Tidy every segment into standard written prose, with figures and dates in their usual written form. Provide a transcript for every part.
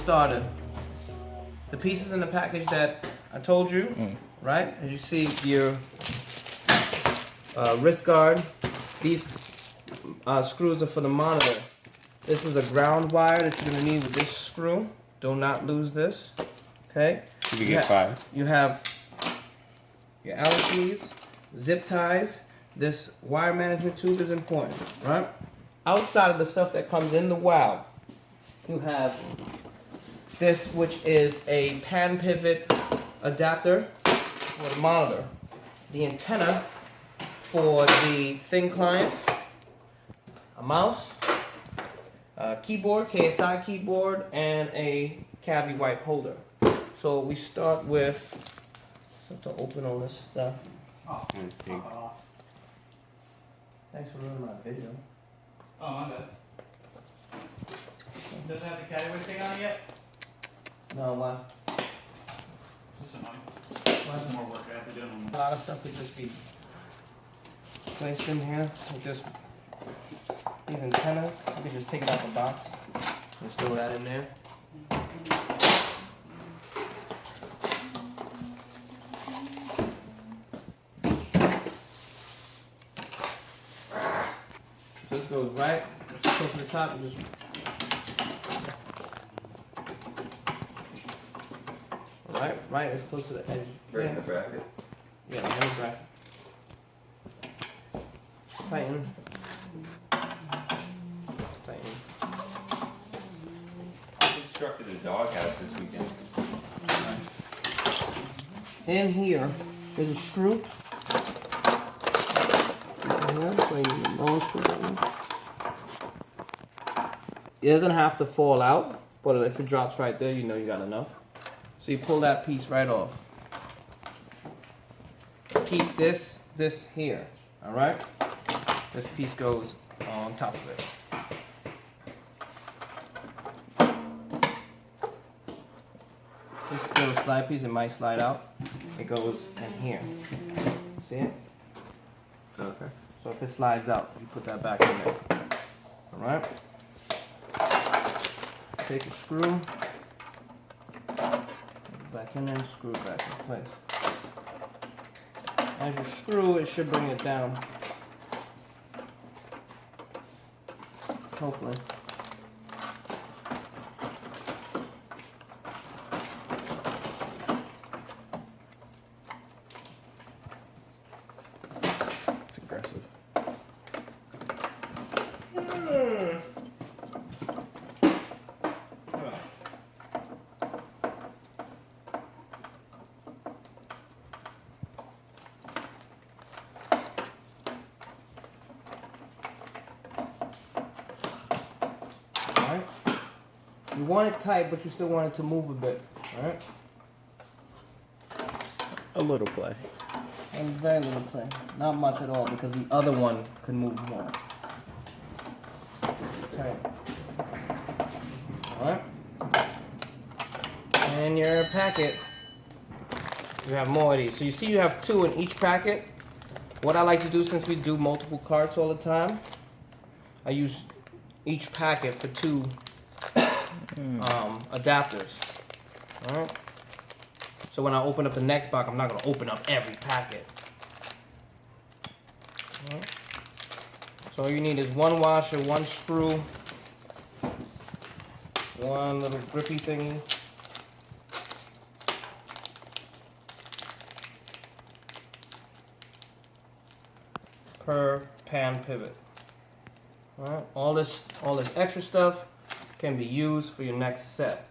started. The pieces in the package that I told you, right? As you see, your wrist guard. These screws are for the monitor. This is a ground wire that you're gonna need with this screw. Do not lose this. Okay. You get 5. You have your Allen keys, zip ties. This wire management tube is important, right? Outside of the stuff that comes in the valve, you have this, which is a pan pivot adapter for the monitor, the antenna for the thin client, a mouse, a keyboard, KSI keyboard, and a cavi wipe holder. So we start with, to open all this stuff. Thanks for ruining my video. Oh, my bad. Does it have the category thing on it yet? No, why? Just annoying. That's more work I have to do. A lot of stuff could just be placed in here. Like just these antennas, you could just take it out the box. Just throw that in there. So this goes right close to the top. You just right as close to the edge. Right in the bracket. Yeah, in the bracket. Tighten. Tighten. I constructed a doghouse this weekend. In here, there's a screw. It doesn't have to fall out, but if it drops right there, you know you got enough. So you pull that piece right off. Keep this here, all right? This piece goes on top of it. This little slide piece, it might slide out. It goes in here. See it? Okay. So if it slides out, you put that back in there. All right? Take a screw, back in there, and screw it back in place. As you screw, it should bring it down. Hopefully. It's aggressive. You want it tight, but you still want it to move a bit, alright? A little play. And very little play. Not much at all, because the other one could move more. Tight. Alright? And your packet, you have more of these. So you see you have 2 in each packet. What I like to do, since we do multiple carts all the time, I use each packet for 2 adapters. Alright? So when I open up the next box, I'm not going to open up every packet. Alright? So all you need is 1 washer, 1 screw, 1 little grippy thingy. Per pan pivot. Alright? All this extra stuff can be used for your next set.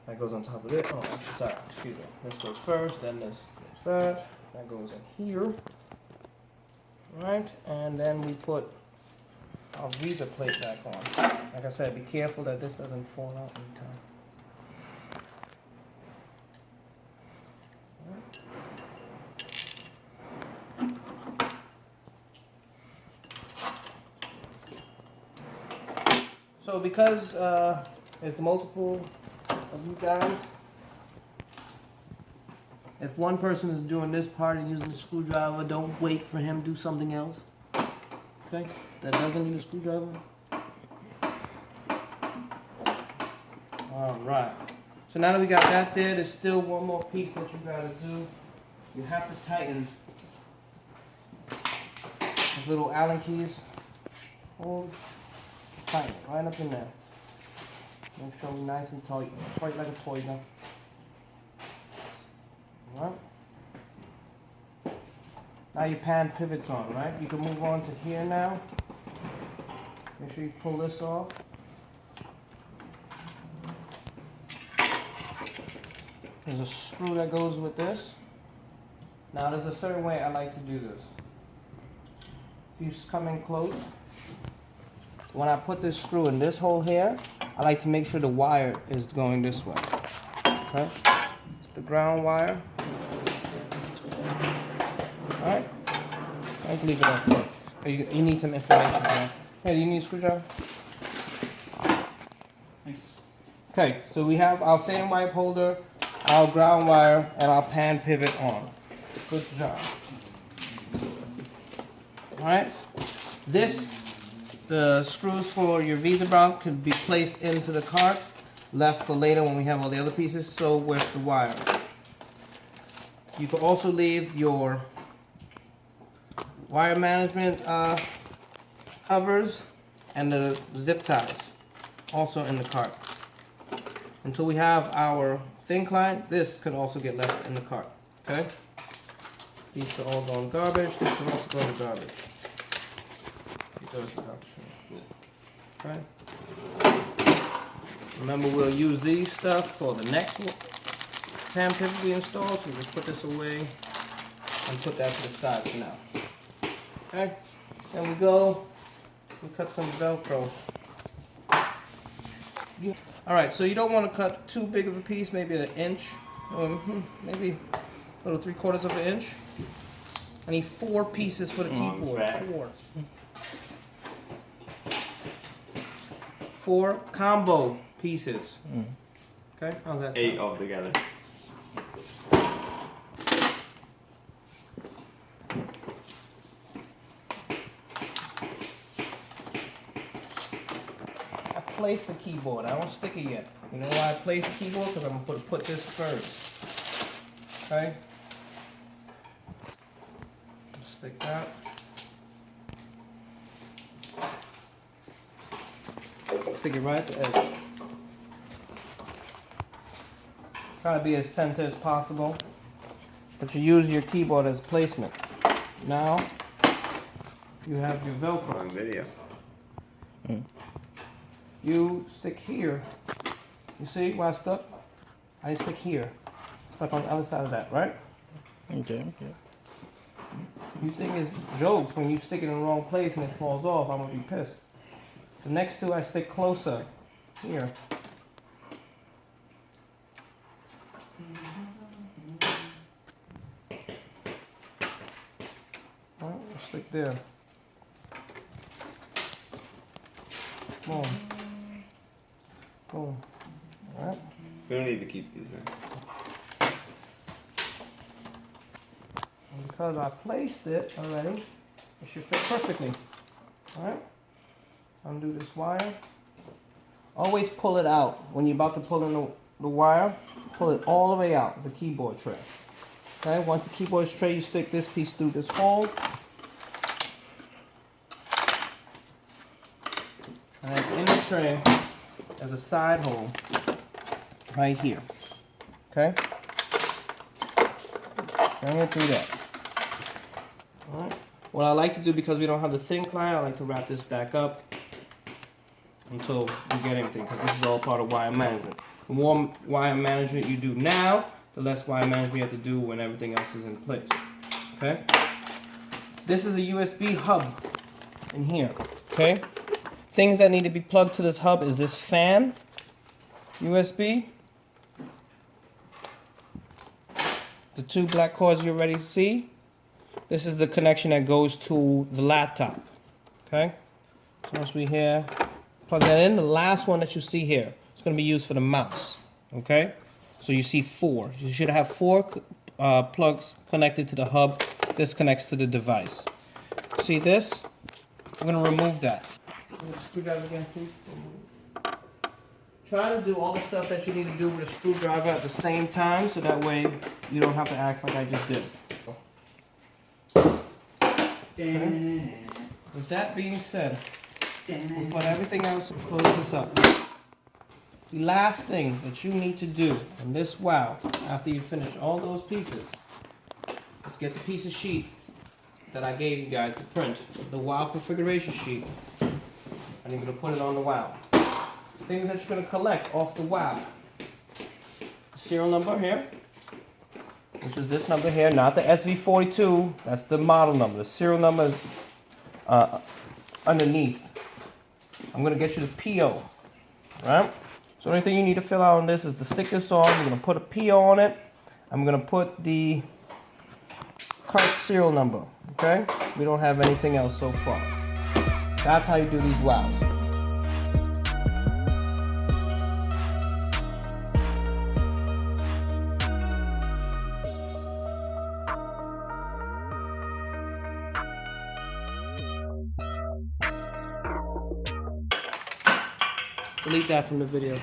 That goes on top of it. Oh, actually, sorry, excuse me. This goes first, then this goes that. That goes in here. Right? And then we put our visa plate back on. Like I said, be careful that this doesn't fall out anytime. So because there's multiple of you guys, if one person is doing this part and using the screwdriver, don't wait for him to do something else. Okay? That doesn't need a screwdriver. Alright. So now that we got that there's still one more piece that you gotta do. You have to tighten these little Allen keys. Hold, tighten it right up in there. Make sure we're nice and tight. Tight like a toy gun. Alright. Now your pan pivots on, right? You can move on to here now. Make sure you pull this off. There's a screw that goes with this. Now there's a certain way I like to do this. If you come in close, when I put this screw in this hole here, I like to make sure the wire is going this way. Okay? It's the ground wire. Alright? I can leave it off there. You need some information here. Hey, do you need a screwdriver? Thanks. Okay, so we have our same wipe holder, our ground wire, and our pan pivot on. Good job. Alright? The screws for your Visa Brown could be placed into the cart, left for later when we have all the other pieces, so with the wire. You can also leave your wire management covers and the zip ties also in the cart. Until we have our thin client, this could also get left in the cart. Okay? These can all go in garbage. These can also go in garbage. Okay? Remember, we'll use these stuff for the next pan pivot we install, so we just put this away and put that to the side for now. Okay? There we go. We cut some Velcro. Alright, so you don't want to cut too big of a piece, maybe an inch, maybe a little 3/4 of an inch. I need 4 pieces for the keyboard. 4 combo pieces. Okay, how's that? 8 altogether. Place the keyboard. I don't stick it yet. You know why I place the keyboard? Because I'm going to put this first. Okay? Stick that. Stick it right at the edge. Try to be as center as possible. But you use your keyboard as placement. Now, you have your Velcro. On video. You stick here. You see where I stuck? I stick here. Stuck on the other side of that, right? Okay. You think it's jokes when you stick it in the wrong place and it falls off, I'm gonna be pissed. The next two I stick closer. Here. Alright, I'll stick there. Boom. Boom. Alright. We don't need to keep these, right? And because I placed it already, it should fit perfectly. Alright? Undo this wire. Always pull it out. When you're about to pull in the wire, pull it all the way out, the keyboard tray. Okay, once the keyboard tray, you stick this piece through this hole. And then in the tray, there's a side hole right here. Okay? Bring it through that. Alright. What I like to do, because we don't have the thin client, I like to wrap this back up until we get everything, because this is all part of wire management. The more wire management you do now, the less wire management you have to do when everything else is in place. Okay? This is a USB hub in here. Okay? Things that need to be plugged to this hub is this fan, USB, the 2 black cords you already see. This is the connection that goes to the laptop. Okay? So once we here, plug that in. The last one that you see here is going to be used for the mouse. Okay? So you see 4. You should have 4 plugs connected to the hub. This connects to the device. See this? I'm going to remove that. Screwdriver again, please. try to do all the stuff that you need to do with a screwdriver at the same time, so that way you don't have to act like I just did. Okay. With that being said, we'll put everything else and close this up. The last thing that you need to do in this wow, after you finish all those pieces, is get the piece of sheet that I gave you guys to print, the wow configuration sheet, and you're going to put it on the wow. Things that you're going to collect off the wow. The serial number here, which is this number here, not the SV42, that's the model number. The serial number is underneath. I'm going to get you the PO, right? So the only thing you need to fill out on this is the sticker song. I'm going to put a PO on it. I'm going to put the cart serial number, okay? We don't have anything else so far. That's how you do these wows. Delete that from the video.